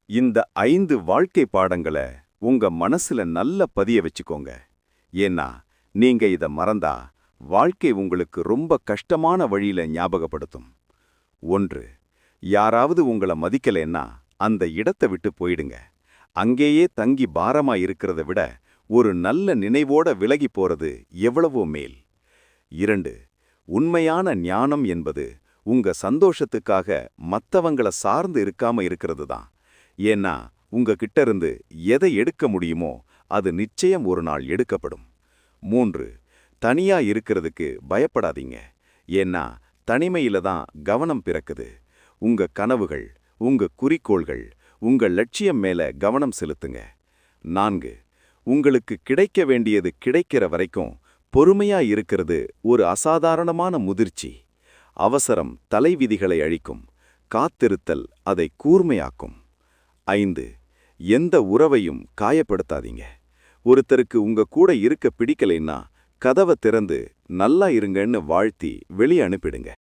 இந்த 5 வாழ்க்கை பாடங்களை உங்க மனசுல நல்ல பதிய வச்சுக்கோங்க. ஏன்னா நீங்க இத மறந்தா வாழ்க்கை உங்களுக்கு ரொம்ப கஷ்டமான வழியில ஞாபகப்படுத்தும். 1. யாராவது உங்கள மதிக்கலைன்னா அந்த இடத்தை விட்டு போயிடுங்க. அங்கேயே தங்கி பாரமா இருக்கிறத விட ஒரு நல்ல நினைவோட விலகி போறது எவ்வளவோ மேல். 2. உண்மையான ஞானம் என்பது உங்க சந்தோஷத்துக்காக மத்தவங்கள சார்ந்து இருக்காம இருக்கிறது தான். ஏன்னா உங்ககிட்ட இருந்து எதை எடுக்க முடியுமோ அது நிச்சயம் ஒரு நாள் எடுக்கப்படும். 3. தனியா இருக்கிறதுக்கு பயப்படாதீங்க. ஏன்னா தனிமையில தான் கவனம் பிறக்குது. உங்க கனவுகள், உங்க குறிக்கோள்கள், உங்க லட்சியம் மேல கவனம் செலுத்துங்க. 4. உங்களுக்கு கிடைக்க வேண்டியது கிடைக்கிற வரைக்கும் பொறுமையா இருக்கிறது ஒரு அசாதாரணமான முதிர்ச்சி. அவசரம் தலைவிதிகளை அழிக்கும், காத்திருத்தல் அதை கூர்மையாக்கும். 5. எந்த உறவையும் காயப்படுத்தாதீங்க. ஒருத்தருக்கு உங்க கூட இருக்க பிடிக்கலைன்னா கதவை திறந்து நல்லா இருங்கன்னு வாழ்த்தி வெளியே அனுப்பிடுங்க.